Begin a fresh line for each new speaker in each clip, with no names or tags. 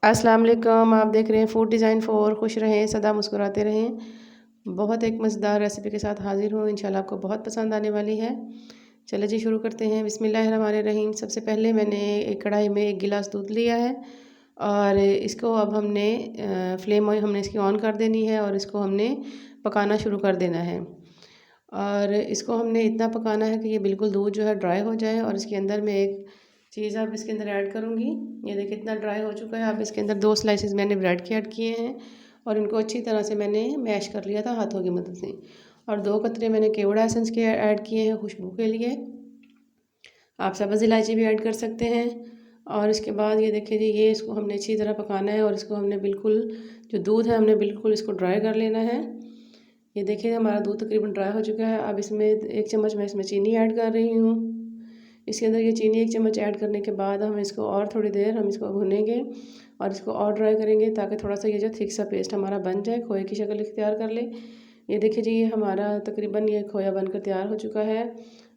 अस्सलाम वालेकुम। आप देख रहे हैं फूड डिज़ाइन फॉर खुश रहें सदा मुस्कुराते रहें। बहुत एक मज़ेदार रेसिपी के साथ हाज़िर हूँ, इंशाल्लाह आपको बहुत पसंद आने वाली है। चलिए जी शुरू करते हैं। बिस्मिल्लाहिर्रहमानिर्रहीम। सबसे पहले मैंने एक कढ़ाई में 1 गिलास दूध लिया है और इसको अब हमने फ्लेम हमने इसकी ऑन कर देनी है और इसको हमने पकाना शुरू कर देना है। और इसको हमने इतना पकाना है कि ये बिल्कुल दूध जो है ड्राई हो जाए। और इसके अंदर मैं एक चीज़ अब इसके अंदर ऐड करूँगी। ये देखिए इतना ड्राई हो चुका है। अब इसके अंदर 2 स्लाइसेस मैंने ब्रेड के ऐड किए हैं और इनको अच्छी तरह से मैंने मैश कर लिया था हाथों की मदद से। और 2 कतरे मैंने केवड़ा एसेंस के ऐड किए हैं खुशबू के लिए। आप सब्ज़ इलायची भी ऐड कर सकते हैं। और इसके बाद ये देखिए जी ये इसको हमने अच्छी तरह पकाना है और इसको हमने बिल्कुल जो दूध है हमने बिल्कुल इसको ड्राई कर लेना है। ये देखिए हमारा दूध तकरीबन ड्राई हो चुका है। अब इसमें 1 चम्मच मैं इसमें चीनी ऐड कर रही हूँ। इसके अंदर ये चीनी 1 चम्मच ऐड करने के बाद हम इसको और थोड़ी देर हम इसको भूनेंगे और इसको और ड्राई करेंगे ताकि थोड़ा सा ये जो थिक सा पेस्ट हमारा बन जाए, खोए की शक्ल इख्तियार कर ले। ये देखिए जी ये हमारा तकरीबन ये खोया बनकर तैयार हो चुका है।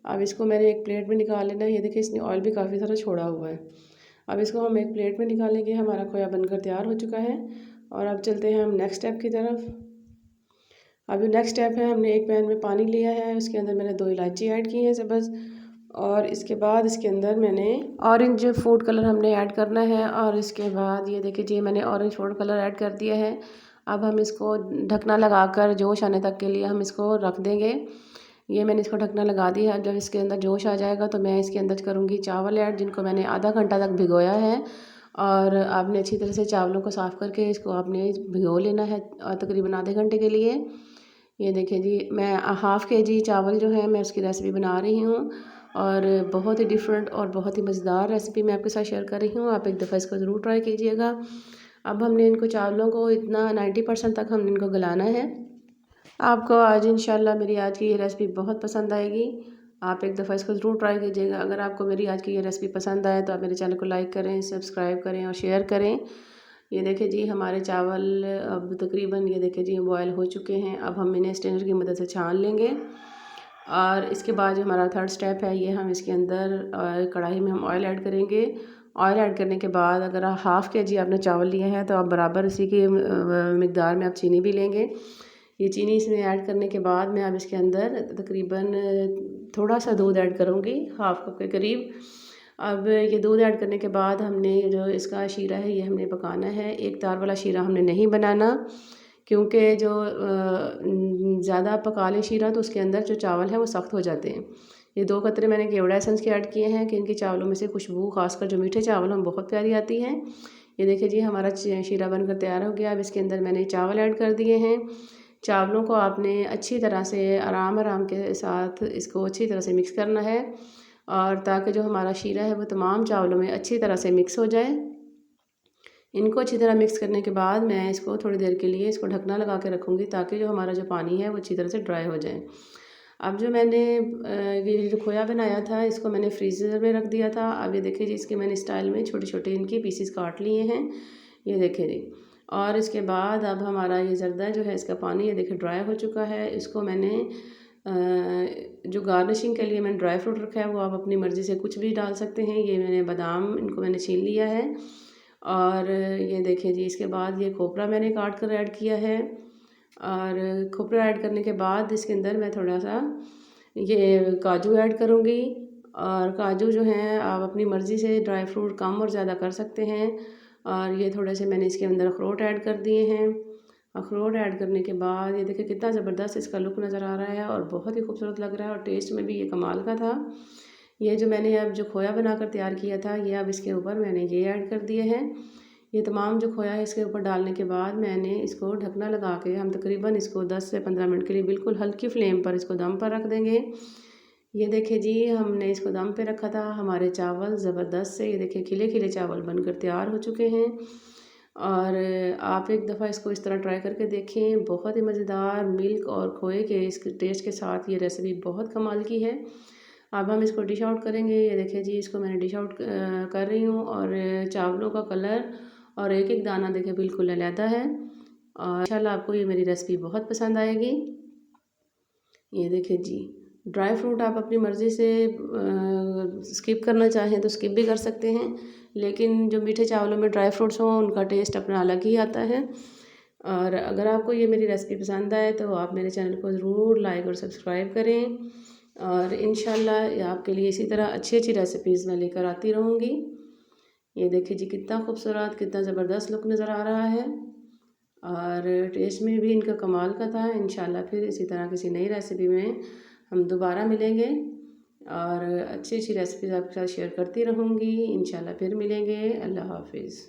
अब इसको मैंने एक प्लेट में निकाल लेना है। ये देखिए इसने ऑयल भी काफ़ी सारा छोड़ा हुआ है। अब इसको हम एक प्लेट में निकालेंगे। हमारा खोया बनकर तैयार हो चुका है। और अब चलते हैं हम नेक्स्ट स्टेप की तरफ। अब जो नेक्स्ट स्टेप है, हमने एक पैन में पानी लिया है, उसके अंदर मैंने 2 इलायची ऐड की है सब्ज़। और इसके बाद इसके अंदर मैंने ऑरेंज फूड कलर हमने ऐड करना है। और इसके बाद ये देखिए जी मैंने ऑरेंज फूड कलर ऐड कर दिया है। अब हम इसको ढकना लगाकर जोश आने तक के लिए हम इसको रख देंगे। ये मैंने इसको ढकना लगा दिया है। जब इसके अंदर जोश आ जाएगा तो मैं इसके अंदर करूँगी चावल ऐड, जिनको मैंने आधा घंटा तक भिगोया है। और आपने अच्छी तरह से चावलों को साफ़ करके इसको आपने भिगो लेना है तकरीबन आधे घंटे के लिए। ये देखिए जी मैं हाफ़ केजी चावल जो है मैं उसकी रेसिपी बना रही हूँ और बहुत ही डिफरेंट और बहुत ही मज़ेदार रेसिपी मैं आपके साथ शेयर कर रही हूँ। आप एक दफ़ा इसको ज़रूर ट्राई कीजिएगा। अब हमने इनको चावलों को इतना 90% तक हमने इनको गलाना है। आपको आज इंशाल्लाह मेरी आज की ये रेसिपी बहुत पसंद आएगी। आप एक दफ़ा इसको ज़रूर ट्राई कीजिएगा। अगर आपको मेरी आज की ये रेसिपी पसंद आए तो आप मेरे चैनल को लाइक करें, सब्सक्राइब करें और शेयर करें। ये देखिए जी हमारे चावल अब तकरीबन ये देखिए जी बॉयल हो चुके हैं। अब हम इन्हें स्ट्रेनर की मदद से छान लेंगे। और इसके बाद जो हमारा थर्ड स्टेप है, ये हम इसके अंदर कढ़ाई में हम ऑयल ऐड करेंगे। ऑयल ऐड करने के बाद अगर हाफ़ केजी आपने चावल लिए हैं तो आप बराबर इसी की मिकदार में आप चीनी भी लेंगे। ये चीनी इसमें ऐड करने के बाद मैं अब इसके अंदर तकरीबन थोड़ा सा दूध ऐड करूँगी, हाफ़ कप के करीब। अब ये दूध ऐड करने के बाद हमने जो इसका शीरा है ये हमने पकाना है। एक तार वाला शीरा हमने नहीं बनाना, क्योंकि जो ज़्यादा पका लें शीरा तो उसके अंदर जो चावल है वो सख्त हो जाते हैं। ये 2 कतरे मैंने केवड़ा एसेंस के ऐड किए हैं कि इनके चावलों में से खुशबू खासकर जो मीठे चावल हैं बहुत प्यारी आती है। ये देखिए जी हमारा शीरा बनकर तैयार हो गया। अब इसके अंदर मैंने चावल ऐड कर दिए हैं। चावलों को आपने अच्छी तरह से आराम के साथ इसको अच्छी तरह से मिक्स करना है और ताकि जो हमारा शीरा है वो तमाम चावलों में अच्छी तरह से मिक्स हो जाए। इनको अच्छी तरह मिक्स करने के बाद मैं इसको थोड़ी देर के लिए इसको ढकना लगा के रखूँगी ताकि जो हमारा जो पानी है वो अच्छी तरह से ड्राई हो जाए। अब जो मैंने ये जो खोया बनाया था इसको मैंने फ्रीज़र में रख दिया था। अब ये देखिए जी इसके मैंने स्टाइल में छोटे-छोटे इनके पीसेस काट लिए हैं। ये देखिए जी। और इसके बाद अब हमारा ये ज़र्दा जो है इसका पानी ये देखिए ड्राई हो चुका है। इसको मैंने जो गार्निशिंग के लिए मैंने ड्राई फ्रूट रखा है वो आप अपनी मर्ज़ी से कुछ भी डाल सकते हैं। ये मैंने बादाम इनको मैंने छील लिया है। और ये देखिए जी इसके बाद ये खोपरा मैंने काट कर ऐड किया है। और खोपरा ऐड करने के बाद इसके अंदर मैं थोड़ा सा ये काजू ऐड करूँगी। और काजू जो हैं आप अपनी मर्ज़ी से ड्राई फ्रूट कम और ज़्यादा कर सकते हैं। और ये थोड़े से मैंने इसके अंदर अखरोट ऐड कर दिए हैं। अखरोट ऐड करने के बाद ये देखिए कितना ज़बरदस्त इसका लुक नज़र आ रहा है और बहुत ही खूबसूरत लग रहा है और टेस्ट में भी ये कमाल का था। ये जो मैंने अब जो खोया बनाकर तैयार किया था ये अब इसके ऊपर मैंने ये ऐड कर दिए हैं। ये तमाम जो खोया है इसके ऊपर डालने के बाद मैंने इसको ढकना लगा के हम तकरीबन इसको 10 से 15 मिनट के लिए बिल्कुल हल्की फ्लेम पर इसको दम पर रख देंगे। ये देखिए जी हमने इसको दम पे रखा था। हमारे चावल ज़बरदस्त से ये देखिए खिले खिले चावल बनकर तैयार हो चुके हैं। और आप एक दफ़ा इसको इस तरह ट्राई करके देखें। बहुत ही मज़ेदार मिल्क और खोए के इस टेस्ट के साथ ये रेसिपी बहुत कमाल की है। अब हम इसको डिश आउट करेंगे। ये देखिए जी इसको मैंने डिश आउट कर रही हूँ और चावलों का कलर और एक एक दाना देखिए बिल्कुल अलहदा है। और इंशाल्लाह आपको ये मेरी रेसिपी बहुत पसंद आएगी। ये देखिए जी ड्राई फ्रूट आप अपनी मर्ज़ी से स्किप करना चाहें तो स्किप भी कर सकते हैं, लेकिन जो मीठे चावलों में ड्राई फ्रूट्स हों उनका टेस्ट अपना अलग ही आता है। और अगर आपको ये मेरी रेसिपी पसंद आए तो आप मेरे चैनल को ज़रूर लाइक और सब्सक्राइब करें, और इंशाल्लाह आपके लिए इसी तरह अच्छी अच्छी रेसिपीज़ मैं लेकर आती रहूँगी। ये देखिए जी, कितना खूबसूरत, कितना ज़बरदस्त लुक नज़र आ रहा है, और टेस्ट में भी इनका कमाल का था। इंशाल्लाह फिर इसी तरह किसी नई रेसिपी में हम दोबारा मिलेंगे, और अच्छी अच्छी रेसिपीज़ आपके साथ शेयर करती रहूँगी। इंशाल्लाह फिर मिलेंगे। अल्लाह हाफिज़।